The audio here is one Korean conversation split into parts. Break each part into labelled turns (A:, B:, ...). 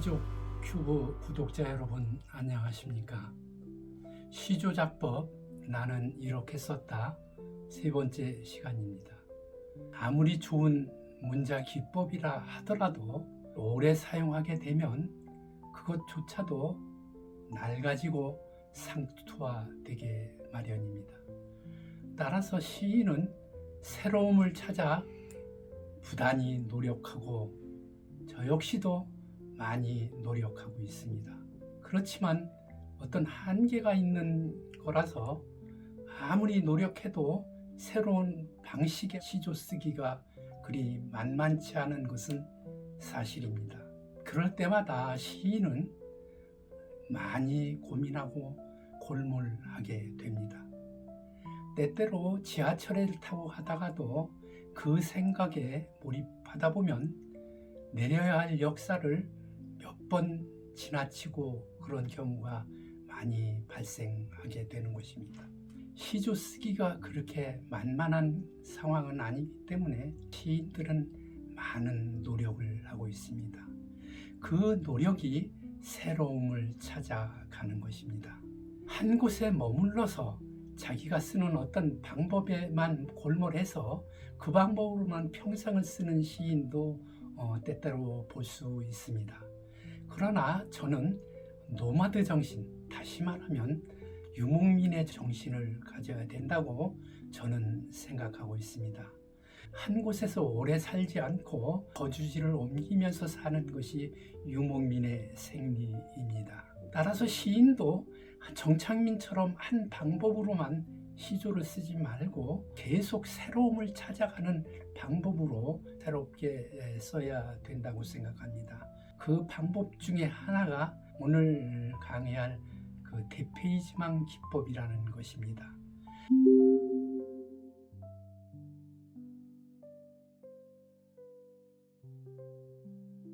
A: 시조 큐브 구독자 여러분 안녕하십니까? 시조작법 나는 이렇게 썼다 세 번째 시간입니다. 아무리 좋은 문자 기법이라 하더라도 오래 사용하게 되면 그것조차도 낡아지고 상투화되게 마련입니다. 따라서 시인은 새로움을 찾아 부단히 노력하고 저 역시도 많이 노력하고 있습니다. 그렇지만 어떤 한계가 있는 거라서 아무리 노력해도 새로운 방식의 시조 쓰기가 그리 만만치 않은 것은 사실입니다. 그럴 때마다 시인은 많이 고민하고 골몰하게 됩니다. 때때로 지하철을 타고 가다가도 그 생각에 몰입하다 보면 내려야 할 역사를 몇 번 지나치고 그런 경우가 많이 발생하게 되는 것입니다. 시조 쓰기가 그렇게 만만한 상황은 아니기 때문에 시인들은 많은 노력을 하고 있습니다. 그 노력이 새로움을 찾아가는 것입니다. 한 곳에 머물러서 자기가 쓰는 어떤 방법에만 골몰해서 그 방법으로만 평생을 쓰는 시인도 때때로 볼 수 있습니다. 그러나 저는 노마드 정신, 다시 말하면 유목민의 정신을 가져야 된다고 저는 생각하고 있습니다. 한 곳에서 오래 살지 않고 거주지를 옮기면서 사는 것이 유목민의 생리입니다. 따라서 시인도 정창민처럼 한 방법으로만 시조를 쓰지 말고 계속 새로움을 찾아가는 방법으로 새롭게 써야 된다고 생각합니다. 그 방법 중에 하나가 오늘 강의할 그 대페이지망 기법이라는 것입니다.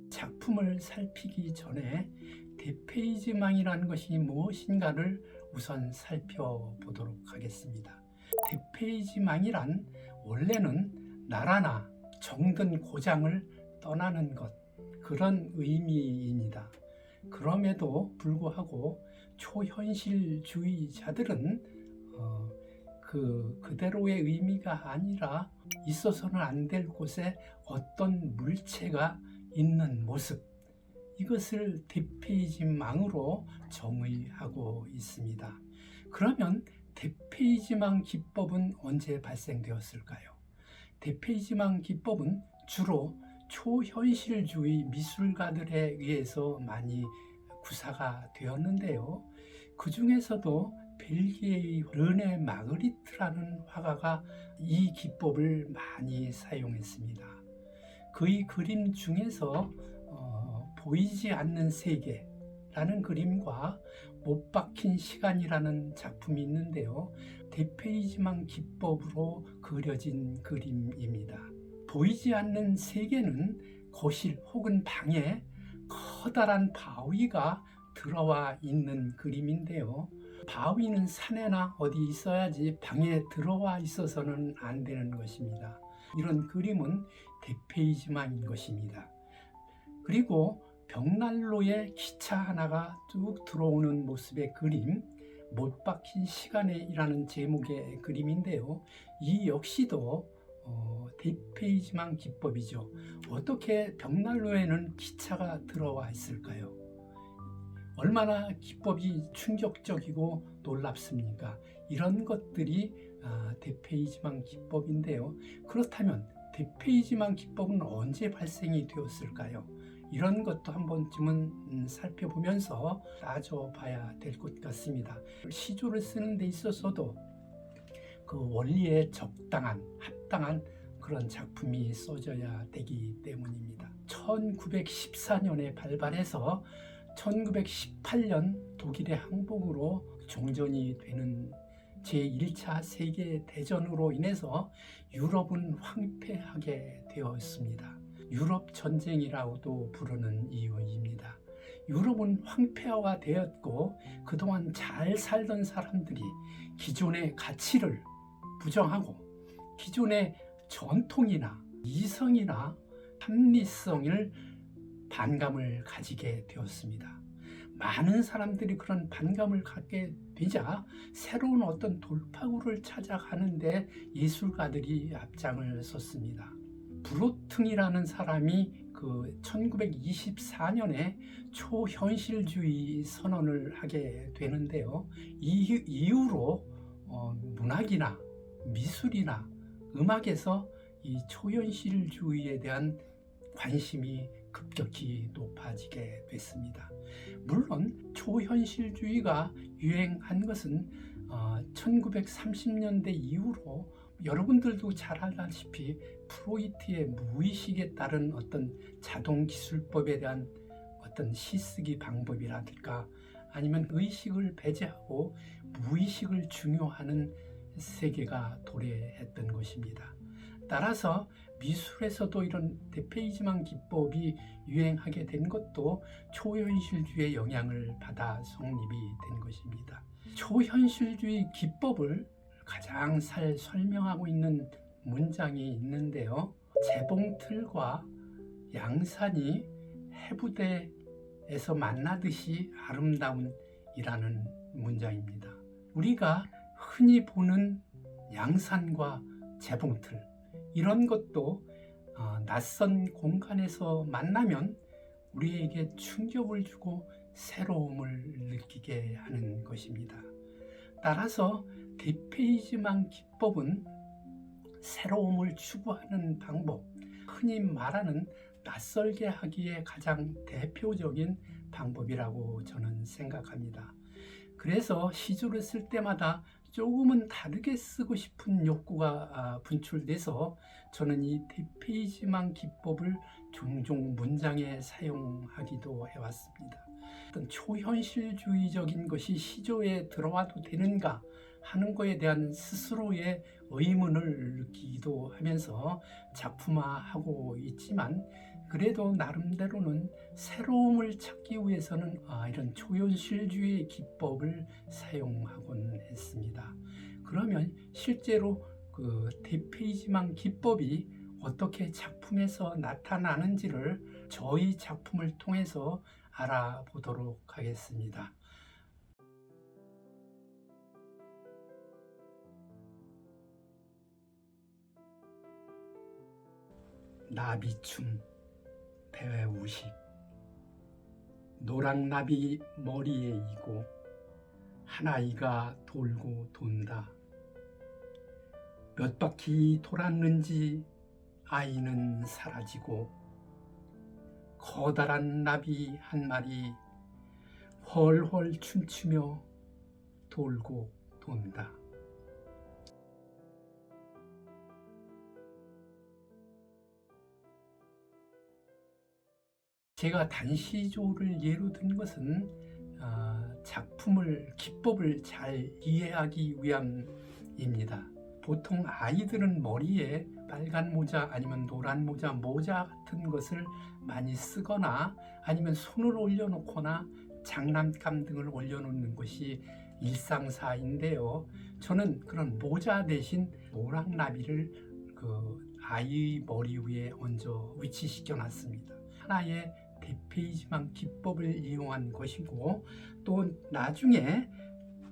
A: 작품을 살피기 전에 대페이지망이라는 것이 무엇인가를 우선 살펴보도록 하겠습니다. 대페이지망이란 원래는 나라나 정든 고장을 떠나는 것, 그런 의미입니다. 그럼에도 불구하고 초현실주의자들은 그대로의 의미가 아니라 있어서는 안 될 곳에 어떤 물체가 있는 모습, 이것을 대페이지망으로 정의하고 있습니다. 그러면 대페이지망 기법은 언제 발생되었을까요? 대페이지망 기법은 주로 초현실주의 미술가들에 의해서 많이 구사가 되었는데요. 그 중에서도 벨기에의 르네 마그리트라는 화가가 이 기법을 많이 사용했습니다. 그의 그림 중에서 보이지 않는 세계라는 그림과 못 박힌 시간이라는 작품이 있는데요. 대페이지망 기법으로 그려진 그림입니다. 보이지 않는 세계는 거실 혹은 방에 커다란 바위가 들어와 있는 그림인데요. 바위는 산에나 어디 있어야지 방에 들어와 있어서는 안 되는 것입니다. 이런 그림은 대페이지망인 것입니다. 그리고 벽난로에 기차 하나가 쭉 들어오는 모습의 그림, 못 박힌 시간에이라는 제목의 그림인데요. 이 역시도 대페이지망 기법이죠. 어떻게 벽난로에는 기차가 들어와 있을까요? 얼마나 기법이 충격적이고 놀랍습니까? 이런 것들이 대페이지망 기법인데요. 그렇다면 대페이지망 기법은 언제 발생이 되었을까요? 이런 것도 한 번쯤은 살펴보면서 따져봐야 될 것 같습니다. 시조를 쓰는 데 있어서도 그 원리에 적당한, 합당한 그런 작품이 써져야 되기 때문입니다. 1914년에 발발해서 1918년 독일의 항복으로 종전이 되는 제1차 세계대전으로 인해서 유럽은 황폐하게 되었습니다. 유럽 전쟁이라고도 부르는 이유입니다. 유럽은 황폐화가 되었고 그동안 잘 살던 사람들이 기존의 가치를 부정하고 기존의 전통이나 이성이나 합리성을 반감을 가지게 되었습니다. 많은 사람들이 그런 반감을 갖게 되자 새로운 어떤 돌파구를 찾아가는데 예술가들이 앞장을 섰습니다. 브로퉁이라는 사람이 그 1924년에 초현실주의 선언을 하게 되는데요. 이 이후로 문학이나 미술이나 음악에서 이 초현실주의에 대한 관심이 급격히 높아지게 됐습니다. 물론 초현실주의가 유행한 것은 1930년대 이후로 여러분들도 잘 알다시피 프로이트의 무의식에 따른 어떤 자동기술법에 대한 어떤 시쓰기 방법이라든가 아니면 의식을 배제하고 무의식을 중요하는 세계가 도래했던 것입니다. 따라서 미술에서도 이런 데페이지망 기법이 유행하게 된 것도 초현실주의의 영향을 받아 성립이 된 것입니다. 초현실주의 기법을 가장 잘 설명하고 있는 문장이 있는데요. 재봉틀과 양산이 해부대에서 만나듯이 아름다운 이라는 문장입니다. 우리가 흔히 보는 양산과 재봉틀 이런 것도 낯선 공간에서 만나면 우리에게 충격을 주고 새로움을 느끼게 하는 것입니다. 따라서 데페이지망 기법은 새로움을 추구하는 방법, 흔히 말하는 낯설게 하기에 가장 대표적인 방법이라고 저는 생각합니다. 그래서 시조를 쓸 때마다 조금은 다르게 쓰고 싶은 욕구가 분출돼서 저는 이 데페이지망 기법을 종종 문장에 사용하기도 해왔습니다. 어떤 초현실주의적인 것이 시조에 들어와도 되는가 하는 것에 대한 스스로의 의문을 느끼기도 하면서 작품화하고 있지만 그래도 나름대로는 새로움을 찾기 위해서는 이런 초현실주의 기법을 사용하곤 했습니다. 그러면 실제로 그 데페이지망 기법이 어떻게 작품에서 나타나는지를 저희 작품을 통해서 알아보도록 하겠습니다. 나비춤 배우식 노랑나비 머리에 이고 한 아이가 돌고 돈다. 몇 바퀴 돌았는지 아이는 사라지고 커다란 나비 한 마리 헐헐 춤추며 돌고 돈다. 제가 단시조를 예로 든 것은 작품을 기법을 잘 이해하기 위함입니다. 보통 아이들은 머리에 빨간 모자 아니면 노란 모자 같은 것을 많이 쓰거나 아니면 손을 올려놓거나 장난감 등을 올려놓는 것이 일상사인데요. 저는 그런 모자 대신 노랑나비를 그 아이 머리 위에 얹어 위치시켜 놨습니다. 하나의 데페이지망 기법을 이용한 것이고 또 나중에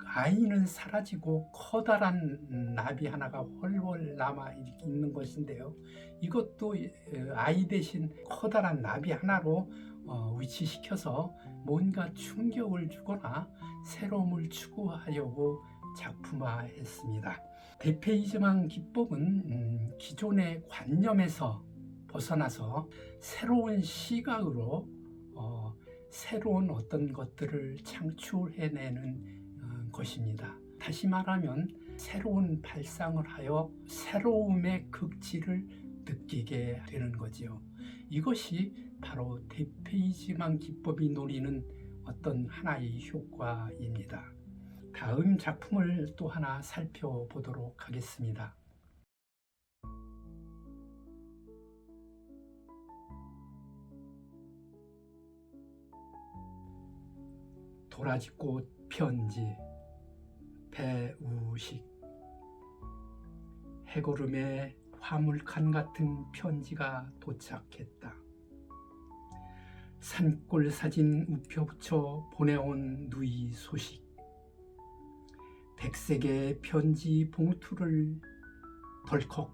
A: 아이는 사라지고 커다란 나비 하나가 훨훨 남아 있는 것인데요. 이것도 아이 대신 커다란 나비 하나로 위치시켜서 뭔가 충격을 주거나 새로움을 추구하려고 작품화했습니다. 데페이지망 기법은 기존의 관념에서 벗어나서 새로운 시각으로 새로운 어떤 것들을 창출해내는 것입니다. 다시 말하면 새로운 발상을 하여 새로움의 극치를 느끼게 되는 거지요. 이것이 바로 데페이지망 기법이 노리는 어떤 하나의 효과입니다. 다음 작품을 또 하나 살펴보도록 하겠습니다. 도라지꽃 편지 배우식 해고름에 화물칸 같은 편지가 도착했다. 산골 사진 우표붙여 보내온 누이 소식. 백색의 편지 봉투를 덜컥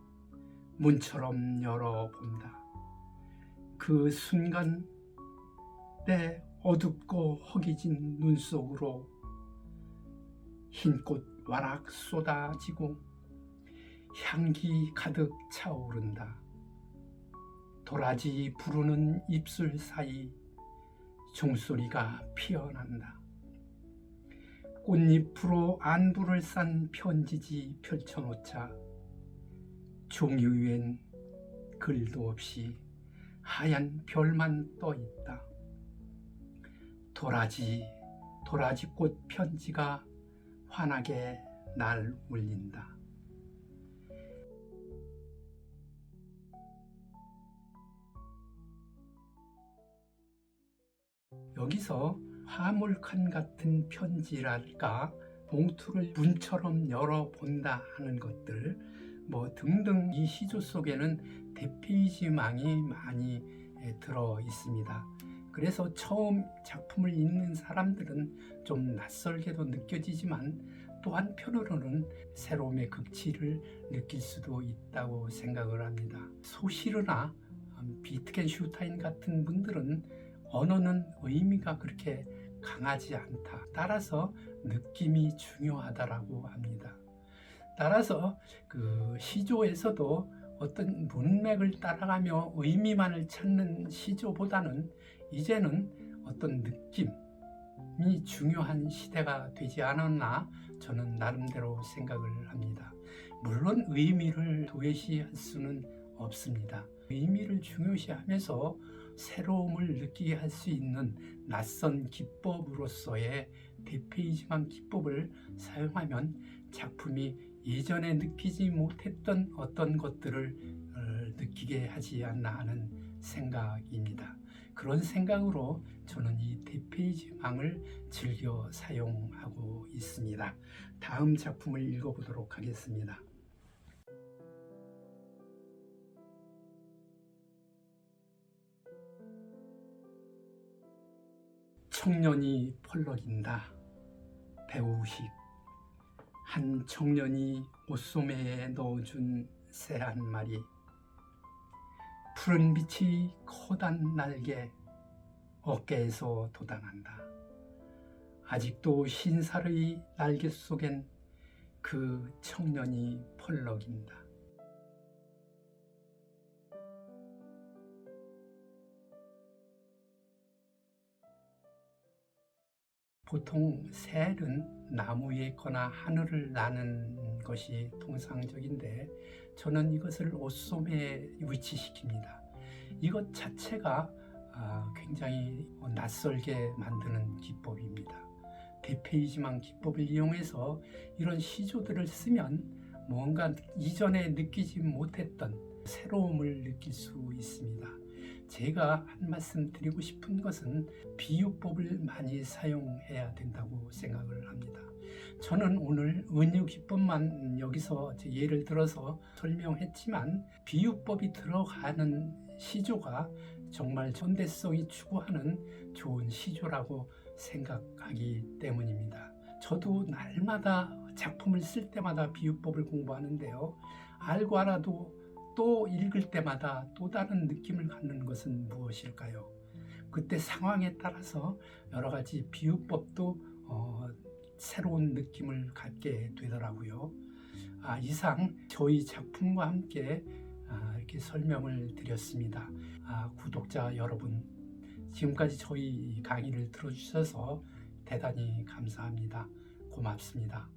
A: 문처럼 열어본다. 그 순간 내 어둡고 허기진 눈 속으로 흰꽃 와락 쏟아지고 향기 가득 차오른다. 도라지 부르는 입술 사이 종소리가 피어난다. 꽃잎으로 안부를 싼 편지지 펼쳐놓자 종이 위엔 글도 없이 하얀 별만 떠있다. 도라지꽃 편지가 환하게 날 울린다. 여기서 화물칸 같은 편지랄까 봉투를 문처럼 열어본다 하는 것들 등등 이 시조 속에는 대페이지망이 많이 들어 있습니다. 그래서 처음 작품을 읽는 사람들은 좀 낯설게도 느껴지지만 또 한편으로는 새로움의 극치를 느낄 수도 있다고 생각을 합니다. 소시르나 비트겐슈타인 같은 분들은 언어는 의미가 그렇게 강하지 않다. 따라서 느낌이 중요하다라고 합니다. 따라서 그 시조에서도 어떤 문맥을 따라가며 의미만을 찾는 시조보다는 이제는 어떤 느낌이 중요한 시대가 되지 않았나 저는 나름대로 생각을 합니다. 물론 의미를 도외시할 수는 없습니다. 의미를 중요시하면서 새로움을 느끼게 할 수 있는 낯선 기법으로서의 대페이지망 기법을 사용하면 작품이 예전에 느끼지 못했던 어떤 것들을 느끼게 하지 않나 하는 생각입니다. 그런 생각으로 저는 이 대페이지망을 즐겨 사용하고 있습니다. 다음 작품을 읽어보도록 하겠습니다. 청년이 펄럭인다. 배우식. 한 청년이 옷소매에 넣어준 새 한 마리. 푸른 빛이 커다란 날개 어깨에서 돋아난다. 아직도 흰살의 날개 속엔 그 청년이 펄럭인다. 보통 셀은 나무에 있거나 하늘을 나는 것이 통상적인데 저는 이것을 옷소매에 위치시킵니다. 이것 자체가 굉장히 낯설게 만드는 기법입니다. 대페이지망 기법을 이용해서 이런 시조들을 쓰면 뭔가 이전에 느끼지 못했던 새로움을 느낄 수 있습니다. 제가 한 말씀 드리고 싶은 것은 비유법을 많이 사용해야 된다고 생각을 합니다. 저는 오늘 은유 기법만 여기서 예를 들어서 설명했지만 비유법이 들어가는 시조가 정말 현대성이 추구하는 좋은 시조라고 생각하기 때문입니다. 저도 날마다 작품을 쓸 때마다 비유법을 공부하는데요. 알고 알아도 또 읽을 때마다 또 다른 느낌을 갖는 것은 무엇일까요? 그때 상황에 따라서 여러 가지 비유법도 새로운 느낌을 갖게 되더라고요. 이상 저희 작품과 함께 이렇게 설명을 드렸습니다. 구독자 여러분, 지금까지 저희 강의를 들어주셔서 대단히 감사합니다. 고맙습니다.